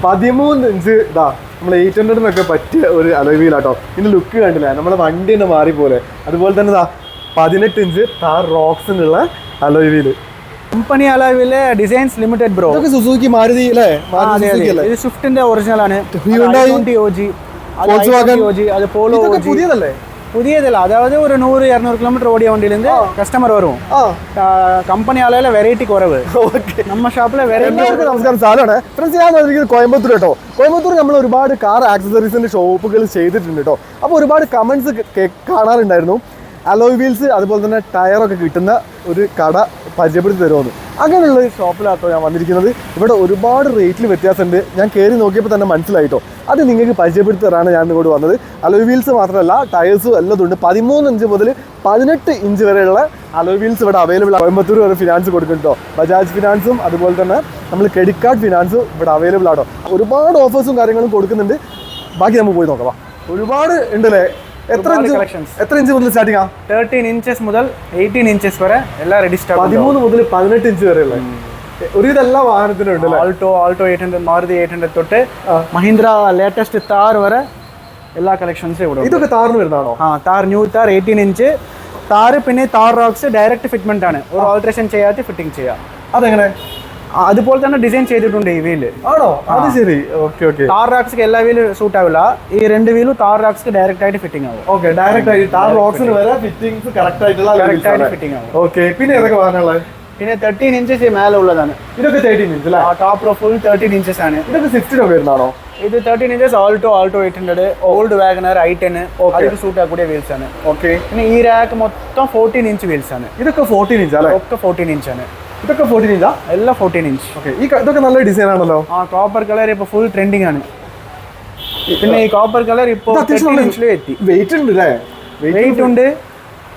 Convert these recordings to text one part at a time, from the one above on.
13 inch ഇതാ നമ്മൾ 800 പറ്റിയ ഒരു അലോയ് വീലാട്ടോ. ഇതിന്റെ ലുക്ക് കണ്ടില്ലേ, നമ്മളെ വണ്ടി തന്നെ മാറി പോലെ. അതുപോലെ തന്നെ ഇതാ 18 ഇഞ്ച് താർ റോക്സിനുള്ള alloy wheel. Company alloy wheel designs limited bro. ഇതൊക്കെ സുസുക്കി മാരുതി അല്ലേ? ഇത് സ്വിഫ്റ്റിന്റെ ഒറിജിനൽ ആണ്. അത് പോളോ പുതിയതല്ലേ? புதியதில்லை, அதாவது ஒரு 100-200 கிலோமீட்டர் ஓடிய வண்டியிலேருந்து கஸ்டமர் வரும். കമ്പനി അലോയിലെ വെറൈറ്റി കുറവ്. നമ്മുടെ ഷോപ്പിലെ വെറൈറ്റി. നമസ്കാരം, സാറാണ് ഫ്രണ്ട്സ്. ഞാൻ വന്നിരിക്കുന്നത് കോയമ്പത്തൂർ കേട്ടോ. കോയമ്പത്തൂർ നമ്മൾ ഒരുപാട് കാർ ആക്സസറീസിന്റെ ഷോപ്പുകൾ ചെയ്തിട്ടുണ്ട് കേട്ടോ. അപ്പോൾ ഒരുപാട് കമന്റ്സ് കാണാറുണ്ടായിരുന്നു, അലോയ് വീൽസ് അതുപോലെ തന്നെ ടയറൊക്കെ കിട്ടുന്ന ഒരു കട പരിചയപ്പെടുത്തി തരുമെന്ന്. അങ്ങനെയുള്ള ഒരു ഷോപ്പിലാട്ടോ ഞാൻ വന്നിരിക്കുന്നത്. ഇവിടെ ഒരുപാട് റേറ്റിൽ വ്യത്യാസമുണ്ട്. ഞാൻ കയറി നോക്കിയപ്പോൾ തന്നെ മനസ്സിലായിട്ടോ. അത് നിങ്ങൾക്ക് പരിചയപ്പെടുത്തി തരാണ് ഞാൻ ഇങ്ങോട്ട് വന്നത്. അലോയ് വീൽസ് മാത്രമല്ല ടയേഴ്സും എല്ലാം ഉണ്ട്. 13 ഇഞ്ച് മുതൽ 18 ഇഞ്ച് വരെയുള്ള അലോയ് വീൽസ് ഇവിടെ അവൈലബിൾ ആണ്. കോയമ്പത്തൂർ വരെ ഫിനാൻസ് കൊടുക്കുന്നുണ്ടോ, ബജാജ് ഫിനാൻസും അതുപോലെ തന്നെ നമ്മൾ ക്രെഡിറ്റ് കാർഡ് ഫിനാൻസും ഇവിടെ അവൈലബിൾ ആണോ. ഒരുപാട് ഓഫേഴ്സും കാര്യങ്ങളും കൊടുക്കുന്നുണ്ട്. ബാക്കി നമുക്ക് പോയി നോക്കാം. ഒരുപാട് ഉണ്ടല്ലേ? എത്ര ഇഞ്ച് മുതൽ സ്റ്റാർട്ടിംഗ്? 13 ഇഞ്ചസ് മുതൽ 18 ഇഞ്ചസ് വരെ എല്ലാം റെഡി സ്റ്റോക്ക്. 13 മുതൽ 18 ഇഞ്ച് വരെയുള്ള ഒരു ഇതെല്ലാ വാഹനത്തിനും ഉണ്ട്. ആൾട്ടോ 800, മാരുതി 800 തൊട്ട് മഹീന്ദ്ര ലേറ്റസ്റ്റ് താർ വരെ എല്ലാ കളക്ഷൻസും ഇവിടെ. ഇതൊക്കെ താറിന് വരുന്നതാണോ? Thar new Thar 18 inch Thar. പിന്നെ താർ റോക്സ് ഡയറക്റ്റ് ഫിറ്റ്മെന്റ് ആണ്, ഒരു ഓൾട്രേഷൻ ചെയ്യാതെ ഫിറ്റിംഗ് ചെയ്യാം. അതെങ്ങനെ? അതുപോലെ തന്നെ ഡിസൈൻ ചെയ്തിട്ടുണ്ട് ഈ വീല്. ആണോ? അത് ശരി. Okay okay. താർ റോക്സ് എല്ലാ വീലും സൂട്ട് ആവില്ല. ഈ 2 വീലും താർ റോക്സ് ഡയറക്റ്റ് ആയിട്ട് ഫിറ്റിംഗ് ആവും. ഓക്കെ, ഡയറക്റ്റ് ആയിട്ട് താർ റോക്സിന് വരെ ഫിറ്റിംഗ്സ് കറക്റ്റ് ആയിട്ടുള്ള ഫിറ്റിംഗ് ആവും. ഓക്കെ. പിന്നെ ഏതൊക്കെ വാഹനങ്ങളാണ്? പിന്നെ 13 ഇഞ്ചസ് മേലെ ഉള്ളതാണ്. ഇതൊക്കെ 13 ഇഞ്ച് അല്ലേ? ടോപ്പ് പ്രൊഫൈൽ 13 ഇഞ്ചസ് ആണ്. ഇതൊക്കെ 60 വരുന്നതാണോ? ഇത് 13 inches Alto 800, old WagonR i10 അതിന് സൂട്ട് ആകൂടിയ വീൽസ് ആണ്. ഓക്കെ. പിന്നെ ഈ റാക്ക് മൊത്തം 14 ഇഞ്ച് വീൽസ് ആണ്. ഇതൊക്കെ 14 ഇഞ്ച് അല്ലേ? ഒക്കെ 14 ഇഞ്ച് ആണ്. ഇതൊക്കെ 14 ഇഞ്ചാ? എല്ലാം 14 ഇഞ്ച്. ഓക്കെ. ഇതൊക്കെ നല്ല ഡിസൈൻ ആണല്ലോ. കോപ്പർ കളർ ഇപ്പൊ ഫുൾ ട്രെൻഡിങ് ആണ്. പിന്നെ ഈ കോപ്പർ കളർ ഇപ്പൊ എത്തി. വെയിറ്റ് ഉണ്ട് അല്ലേ? വെയിറ്റ് ഉണ്ട്.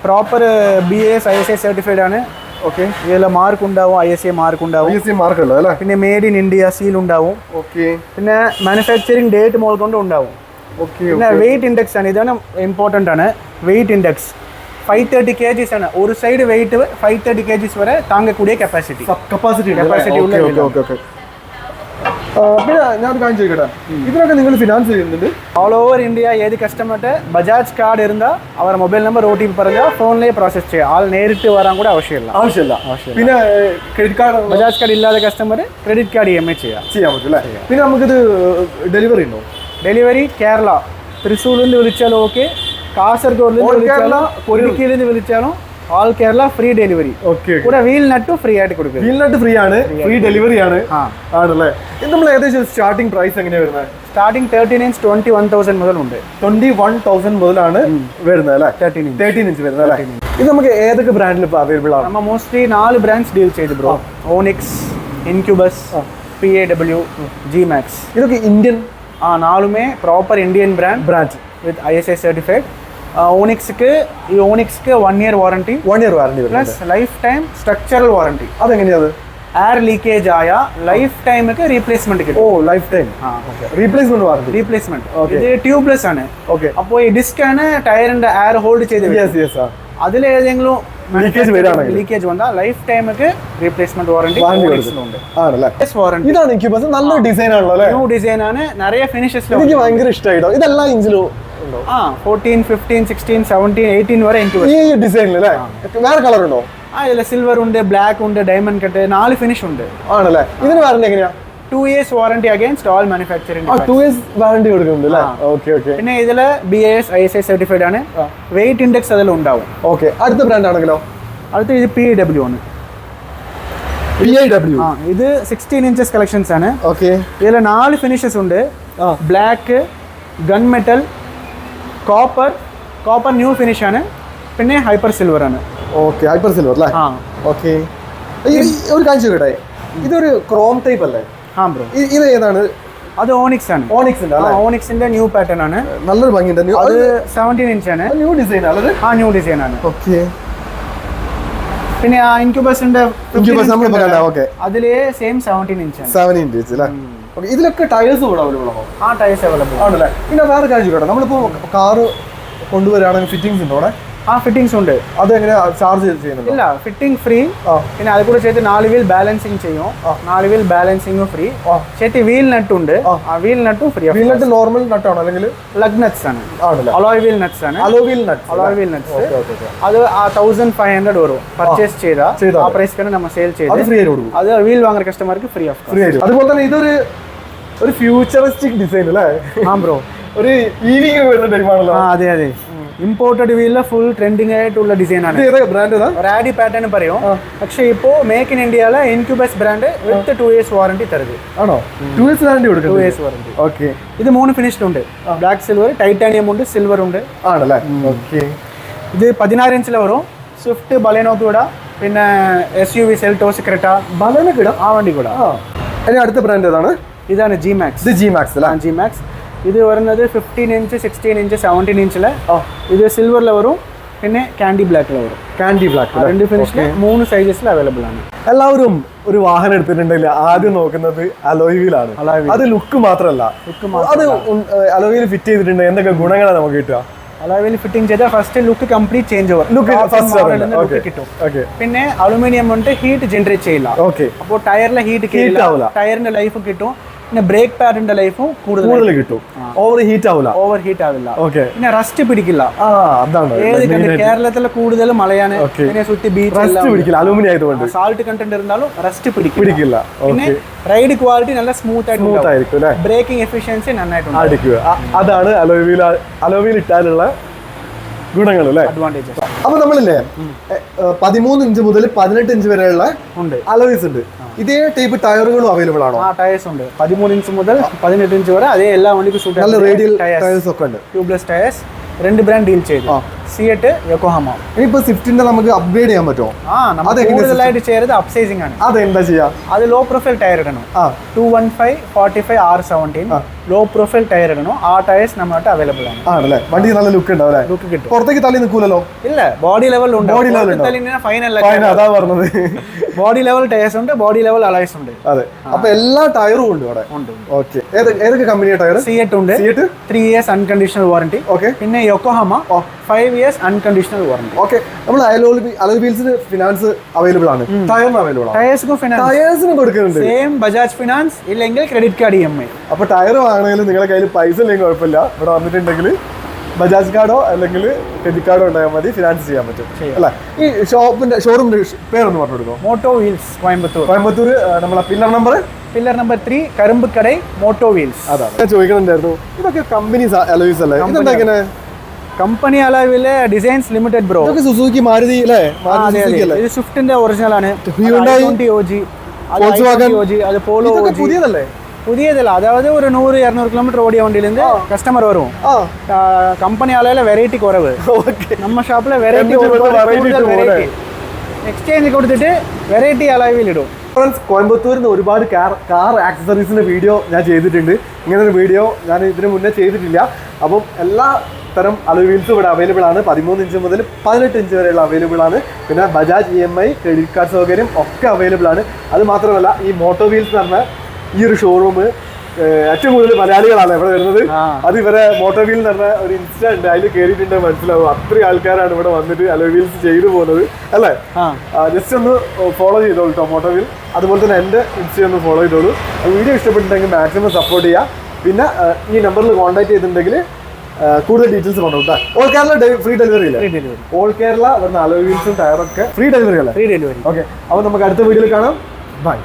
പ്രോപ്പർ BAS ISA സർട്ടിഫൈഡ് ആണ്. ഓക്കെ. ഇതിലെല്ലാം മാർക്ക് ഉണ്ടാവും, ISA മാർക്ക് ഉണ്ടാവും. ISA മാർക്ക് ഉണ്ടോ അല്ലേ? പിന്നെ മെയ്ഡ് ഇൻ ഇന്ത്യ സീൽ ഉണ്ടാവും. ഓക്കെ. പിന്നെ മാനുഫാക്ചറിങ് ഡേറ്റ് മോൾ കൊണ്ട് ഉണ്ടാവും. ഓക്കെ. പിന്നെ വെയിറ്റ് ഇൻഡെക്സ് ആണ്, ഇതാണ് ഇമ്പോർട്ടൻ്റ് ആണ്. വെയിറ്റ് ഇൻഡെക്സ് 530 kgs ആണ്. ഒരു സൈഡ് വെയിറ്റ് 530 kgs വരെ താങ്ങக்கூடிய കപ്പാസിറ്റി ഉള്ള. പിന്നെ ഞാൻ കാര്യം ചോദിക്കട്ടെ, ഇതിനൊക്കെ നിങ്ങൾ ഫിനാൻസ് ചെയ്യുന്നുണ്ട്? ഓൾ ഓവർ ഇന്ത്യ ഏത് കസ്റ്റമർക്ക് ബജാജ് കാർഡ് இருந்தால் അവർ മൊബൈൽ നമ്പർ OTP പറഞ്ഞാൽ ഫോണിലേ പ്രോസസ് ചെയ്യാം. ആൾ നേരിട്ട് വരാൻ കൂടെ ആവശ്യമില്ല. പിന്നെ ക്രെഡിറ്റ് കാർഡ്, ബജാജ് കാർഡ് ഇല്ലാത്ത കസ്റ്റമർ ക്രെഡിറ്റ് കാർഡ് EMI ചെയ്യാൻ പറ്റും അല്ലേ? പിന്നെ നമുക്കിത് ഡെലിവറി ഉണ്ടോ? ഡെലിവറി കേരള, തൃശ്ശൂരിൽ നിന്ന് വിളിച്ചാലും ഓക്കെ, കാസർഗോഡിൽ നിന്ന് വിളിച്ചാലും, കൊരുക്കിയിൽ നിന്ന് വിളിച്ചാലും all Kerala free delivery. Okay. കൂടെ വീൽ നട്ട് ഫ്രീ ആയിട്ട് കൊടുക്കും. വീൽ നട്ട് ഫ്രീ ആണ്, ഫ്രീ ഡെലിവറി ആണ്. ആണല്ലേ? നമ്മൾ ഏകദേശം സ്റ്റാർട്ടിംഗ് പ്രൈസ് എങ്ങനെയാണ് വരുന്നത്? Starting 13 inch 21,000 മുതലുണ്ട്. 21,000 മുതലാണ് വരുന്നത് അല്ലേ? 13 ഇഞ്ച് വരുന്നത് അല്ലേ? ഇത് നമുക്ക് ഏതൊക്കെ ബ്രാൻഡിൽ ഇപ്പോൾ അവൈലബിൾ ആണ്? നമ്മൾ മോസ്റ്റ്ലി 4 ബ്രാൻഡ്സ് ഡീൽ ചെയ്ത് bro. Onyx, Incubus, PAW, G-Max. ഇതൊക്കെ ഇന്ത്യൻ? 4ഉമേ proper Indian brand with ISA certified. ഓണിക്സ്ക്ക് 1 year warranty, plus life time structural warranty. അതെങ്ങനെയാണ്? എയർ ലീക്കേജ് ആയ ലൈഫ് ടൈമൊക്കെ റീപ്ലേസ്മെന്റ് കിട്ടും. Life time replacement warranty. Replacement. ഇത് tubeless ആണ്. ഓക്കെ. അപ്പോൾ ഈ ഡിസ്ക് ആണ് ടയറിന്റെ എയർ ഹോൾഡ് ചെയ്ത്. അതിൽ ഏതെങ്കിലും ലീക്കേജ് വന്നാൽ ലൈഫ് ടൈമൊക്കെ റീപ്ലേസ്മെന്റ് വാറണ്ടി ഉണ്ട്. ഇതാണ് ഇൻക്യൂബസ്. നല്ല ഡിസൈൻ ആണല്ലോ. ന്യൂ ഡിസൈൻ ആണ്, നിറയെ ഫിനിഷസ്. എനിക്ക് ഭയങ്കര ഇഷ്ടമായിട്ടോ. ഇതെല്ലാം ഇഞ്ചിലോ? 14, 15, 16, 17, 18 വരെ ഈ ഡിസൈനിലല്ലേ? വേറെ കളർ ഉണ്ടോ? ഇതിൽ സിൽവർ ഉണ്ട്, ബ്ലാക്ക് ഉണ്ട്, ഡയമണ്ട് കട്ട്, 4 ഫിനിഷ് ഉണ്ട്. ആണല്ലേ? ഇതിന് വാറണ്ടി എങ്ങനെയാ? 2 years warranty against all manufacturing. 2 years warranty കൊടുക്കുന്നുണ്ട് അല്ലേ? Okay okay. പിന്നെ ഇതില് BAS ISA സർട്ടിഫൈഡ് ആണ്. വെയിറ്റ് ഇൻഡെക്സ് അതിൽ ഉണ്ടാവും. ഓക്കെ. അടുത്ത ബ്രാൻഡ് ആണെങ്കിലോ? അടുത്ത ഇത് PAW ആണ്. PAW. ഇത് 16 ഇഞ്ചസ് കളക്ഷൻസ് ആണ്. ഓക്കെ. ഇതിൽ 4 ഫിനിഷസ് ഉണ്ട്. Black, gun metal, copper new finish ആണ്. പിന്നെ ഹൈപ്പർ സിൽവർ ആണ്. ഓക്കെ. ഹൈപ്പർ സിൽവർ അല്ലേ? ഓക്കെ. ഒരു കാര്യം ചോദിക്കട്ടെ, ഇതൊരു ക്രോം ടൈപ്പ് അല്ലേ? ബ്രോ. ഇത് ഏതാണ്? അത് ഓണിക്സ് ആണ്. ഓണിക്സിന്റെ ന്യൂ പാറ്റേൺ ആണ്. നല്ലൊരു ഭംഗിയുണ്ട്. അത് 17 ഇഞ്ച് ആണ്. ന്യൂ ഡിസൈൻ ആണ്. ന്യൂ ഡിസൈൻ ആണ്. ഓക്കെ. പിന്നെ ഇൻക്യൂബസിന്റെ ഓക്കെ, അതില് സെയിം 17 ഇഞ്ച് ആണ്. 17 ഇഞ്ച് അല്ലേ? ഓക്കെ. ഇതിലൊക്കെ ടയേഴ്സ് കൂടെ അവൈലബിൾ ആണോ? ടയേഴ്സ് അവൈലബിൾ ആണല്ലേ? പിന്നെ വേറെ കാര്യം ചോദിക്കട്ടെ, നമ്മളിപ്പോ കാറ് കൊണ്ടുവരികയാണെങ്കിൽ ഫിറ്റിംഗ്സ് ഉണ്ടോ അവിടെ? ആ ഫിറ്റിംഗ്സ് ഉണ്ട്. അതെങ്ങനെ ചാർജ് ചെയ്യുന്നുണ്ടോ? ഇല്ല, ഫിറ്റിംഗ് ഫ്രീ. പിന്നെ അത് കൂടെ ചേർത്ത് 4 വീൽ ബാലൻസിങ് ചെയ്യും. 4 വീൽ ബാലൻസിംഗും ഫ്രീ. ചേർത്ത് വീൽ നട്ട് ഉണ്ട്. ആ വീൽ നട്ടും ഫ്രീ. വീൽ നട്ട് നോർമൽ നട്ടാണോ അല്ലെങ്കിൽ ലഗ് നട്ട്സ് ആണ്? അലോയ് വീൽ നട്ട്സ് ആണ്. അലോയ് വീൽ നട്ട്സ് അത് 1500 വരും പർച്ചേസ് ചെയ്ത ആ പ്രൈസ് നമ്മ സെയിൽ ചെയ്ത് ഫ്രീ ആയിട്ട് കൊടുക്കും. അത് വീൽ വാങ്ങുന്ന കസ്റ്റമർക്ക് ഫ്രീ ഓഫ് ഫ്രീ ആയിട്ട്. അതുപോലെ തന്നെ ഇതൊരു ഫ്യൂച്ചറിസ്റ്റിക് ഡിസൈൻ അല്ലേ? ആ ബ്രോ, ഒരു EV വരുന്ന ടൈപ്പാണല്ലോ. അതെ അതെ, ഇമ്പോർട്ടഡ് വീലിലെ ഫുൾ ട്രെൻഡിങ് ആയിട്ടുള്ള ഡിസൈൻ ആണ്. ബ്രാൻഡ് റാഡി പാറ്റേൺ പറയും. പക്ഷേ ഇപ്പോ മേക്ക് ഇൻ ഇന്ത്യയിലെ ഇൻക്യൂബസ് ബ്രാൻഡ് വിത്ത് 2 years വാറണ്ടി തരുത്. ആണോ? 2 years വാറണ്ടി കൊടുക്കും. 2 years വാറണ്ടി. ഓക്കെ. ഇത് 3 ഫിനിഷ്ഡ് ഉണ്ട്. ബ്ലാക്ക്, സിൽവർ, ടൈറ്റാനിയം ഉണ്ട്, സിൽവർ ഉണ്ട്. ആണല്ലേ? ഓക്കെ. ഇത് 16 ഇഞ്ചിൽ വരും. സ്വിഫ്റ്റ്, ബലേനോ കൂടെ, പിന്നെ SUV സെൽറ്റോസ്, ക്രെറ്റ, ബലേനോ കൂടെ ആ വണ്ടി കൂടെ. ഇനി അടുത്ത ബ്രാൻഡ് ഏതാണ്? ഇതാണ് G-Max. ഇത് G-Max അല്ലേ? G-Max. ഇത് വരുന്നത് 15 ഇഞ്ച്, 16 ഇഞ്ച്, 17 ഇഞ്ചില്. ഇത് സിൽവറിൽ വരും, പിന്നെ കാൻഡി ബ്ലാക്കിൽ വരും. കാൻഡി ബ്ലാക്ക് 2 ഫിനിഷില് 3 സൈസസിൽ അവൈലബിൾ ആണ്. എല്ലാവരും ഒരു വാഹനം എടുത്തിട്ടുണ്ടെങ്കിൽ ആദ്യം നോക്കുന്നത് അലോയ് വീലാണ്. അത് ലുക്ക് മാത്രമല്ല, അത് അലോയ് വീൽ ഫിറ്റ് ചെയ്തിട്ടുണ്ടെങ്കിൽ എന്തൊക്കെ ഗുണങ്ങളാണ് നമുക്ക് കിട്ടുക? അലോയ് വീൽ ഫിറ്റിംഗ് ചെയ്താൽ first look complete change over കിട്ടും. പിന്നെ അലുമിനിയം കൊണ്ട് ഹീറ്റ് ജനറേറ്റ് ചെയ്യില്ല. അപ്പോൾ ടയറിലെ ഹീറ്റ് ആവില്ല, ടയറിന്റെ ലൈഫ് കിട്ടും. പിന്നെ ബ്രേക്ക് പാഡിന്റെ ലൈഫും കൂടുതൽ കിട്ടും. ഓവർ ഹീറ്റ് ആവില്ല. പിന്നെ റസ്റ്റ് പിടിക്കില്ല. കേരളത്തിലെ കൂടുതൽ മലയാണ്, സുത്തി ബീച്ച് അലൂമിനിയം ആയതുകൊണ്ട് സാൾട്ട് കണ്ടന്റ് ഇരുന്നാലും റസ്റ്റ് പിടിക്കില്ല. പിന്നെ റൈഡ് ക്വാളിറ്റി നല്ല സ്മൂത്ത് ആയിരിക്കും. ബ്രേക്കിംഗ് എഫിഷ്യൻസി നന്നായിട്ട്. അതാണ് അലോയ് വീൽ ഇട്ടാലുള്ള ഗുണങ്ങൾ അല്ലേ? അഡ്വാൻറ്റേജസ്. അപ്പൊ നമ്മളില്ലേ 13 ഇഞ്ച് മുതൽ 18 ഇഞ്ച് വരെയുള്ള അലോയ്സ് ഉണ്ട്. ഇതേ ടൈപ്പ് ടയറുകളും അവൈലബിൾ ആണോ? ടയേഴ്സ് ഉണ്ട്. 13 ഇഞ്ച് മുതൽ 18 ഇഞ്ച് വരെ അതേ എല്ലാ വണ്ടിക്കും സൂട്ട്. നല്ല റേഡിയൽ ടയേഴ്സ് ഒക്കെ ഉണ്ട്. ട്യൂബ്ലെസ് ടയേഴ്സ് 2 ബ്രാൻഡ് ഡീൽ ചെയ്തു. SEAT, Yokohama. ഇനിയിപ്പോ സ്വിഫ്റ്റിന്റെ നമുക്ക് അപ്ഗ്രേഡ് ചെയ്യാൻ പറ്റുമോ? കൂടുതലായിട്ട് ചെയ്യുന്നത് അപ്സൈസിംഗ് ആണ്. അതെന്താ ചെയ്യാ? അത് ലോ പ്രൊഫൈൽ ടയർ ഇടണം. 215, 45, R17 ലോ പ്രൊഫൈൽ ടയർ ഇടണം. ആ ടയേഴ്സ് നമ്മുടെ അവൈലബിൾ ആണ്. ആണല്ലേ? വണ്ടി നല്ല ലുക്ക് ഉണ്ടാവും അല്ലേ? ലുക്ക് കിട്ടും. പുറത്തേക്ക് തള്ളി നിൽക്കൂലല്ലോ? ഇല്ല, ബോഡി ലെവൽ ഉണ്ട്. അതാ പറഞ്ഞത്. ബോഡി ലെവൽ ടയേഴ്സ് ഉണ്ട്, ബോഡി ലെവൽ അലോയ്സ് ഉണ്ട്. അതെ, അപ്പൊ എല്ലാ ടയറും ഉണ്ട് ഇവിടെ. ഓക്കെ. ഏതൊക്കെ കമ്പനിയുടെ ടയർ? സിയറ്റ് ഉണ്ട്, 3 years അൺകണ്ടീഷണൽ വാറണ്ടി. ഓക്കെ. പിന്നെ Yokohama 5 years unconditional warranty. Okay. നമ്മൾ അലോയ് വീൽസിന് ഫിനാൻസ് അവൈലബിൾ ആണ്, ടയറിന് അവൈലബിൾ ആണ്. ടയേഴ്സിനും കൊടുക്കുന്നുണ്ട്. സെയിം ബജാജ് ഫിനാൻസ്, ഇല്ലെങ്കിൽ ക്രെഡിറ്റ് കാർഡ് EMI. അപ്പൊ ടയർ വാങ്ങണമെങ്കിൽ നിങ്ങളുടെ കയ്യിൽ പൈസ ഇല്ലെങ്കിൽ കുഴപ്പമില്ല. ഇവിടെ വന്നിട്ടുണ്ടെങ്കിൽ ബജാജ് കാർഡോ അല്ലെങ്കിൽ ക്രെഡിറ്റ് കാർഡോ ഉണ്ടായാൽ മതി, ഫിനാൻസ് ചെയ്യാൻ പറ്റും അല്ല. ഈ ഷോറൂമിന്റെ പേരൊന്ന് പറഞ്ഞു കൊടുക്കും. Moto wheels, Coimbatore. നമ്മളെ pillar number 3, Karumbukadai, moto wheels. അതാണ് ഞാൻ ചോദിക്കണുണ്ടായിരുന്നു. ഇതൊക്കെ കമ്പനീസ് അലോയ്സ് അല്ലേ? ഇതെന്താ ഇങ്ങനെ? കമ്പനി അലോയിലെ designs limited bro. Suzuki, Maruti അല്ലേ? ഇത് സ്വിഫ്റ്റിന്റെ ഒറിജിനൽ ആണ്. അത് പോളോ പുതിയതല്ലേ? പുതിയതല്ല, അതായത് ഒരു 100-200 കിലോമീറ്റർ ഓടിയ വണ്ടിയിലിருந்து കസ്റ്റമർ വരും. കമ്പനി അലോയിലെ വെറൈറ്റി കുറവ്. നമ്മ ഷോപ്പിലെ വെറൈറ്റി എക്സ്ചേഞ്ച് കൊടുത്തിട്ട് വെറൈറ്റി അലോയ് വീൽ ഇടും. കോയമ്പത്തൂരിൽ നിന്ന് ഒരുപാട് കാർ ആക്സസറീസിന്റെ വീഡിയോ ഞാൻ ചെയ്തിട്ടുണ്ട്. ഇങ്ങനൊരു വീഡിയോ ഞാൻ ഇതിന് മുന്നേ ചെയ്തിട്ടില്ല. അപ്പം എല്ലാ തരം അലോയ് വീൽസും ഇവിടെ അവൈലബിൾ ആണ്. 13 ഇഞ്ച് മുതൽ 18 ഇഞ്ച് വരെയുള്ള അവൈലബിൾ ആണ്. പിന്നെ ബജാജ് EMI, ക്രെഡിറ്റ് കാർഡ് സൗകര്യം ഒക്കെ അവൈലബിൾ ആണ്. അത് മാത്രമല്ല ഈ മോട്ടോ വീൽസ് എന്ന് പറഞ്ഞ ഈ ഒരു ഷോറൂം ഏറ്റവും കൂടുതൽ മലയാളികളാണ് ഇവിടെ വരുന്നത്. അത് ഇവരെ മോട്ടോ വീൽ എന്ന് പറഞ്ഞ ഒരു ഇൻസ്റ്റ ഉണ്ട്, അതിൽ കയറിയിട്ടുണ്ട്, മനസ്സിലാവും. അത്രയും ആൾക്കാരാണ് ഇവിടെ വന്നിട്ട് അലോയ് വീൽസ് ചെയ്തു പോകുന്നത് അല്ലേ? ജസ്റ്റ് ഒന്ന് ഫോളോ ചെയ്തോളൂ കേട്ടോ മോട്ടോ വീൽ. അതുപോലെ തന്നെ എൻ്റെ ഇൻസ്റ്റ ഒന്ന് ഫോളോ ചെയ്തോളൂ. വീഡിയോ ഇഷ്ടപ്പെട്ടിട്ടുണ്ടെങ്കിൽ മാക്സിമം സപ്പോർട്ട് ചെയ്യുക. പിന്നെ ഈ നമ്പറിൽ കോൺടാക്ട് ചെയ്തിട്ടുണ്ടെങ്കിൽ കൂടുതൽ ഡീറ്റെയിൽസ് പറഞ്ഞു കേട്ടോ. ഓൾ കേരള ഫ്രീ ഡെലിവറി ഇല്ല. ഓൾ കേരള വരുന്ന അലോയ് വീൽസും ടയറൊക്കെ ഫ്രീ ഡെലിവറി അല്ലേ? Free delivery. ഓക്കെ. അപ്പോൾ നമുക്ക് അടുത്ത വീഡിയോയിൽ കാണാം. ബൈ.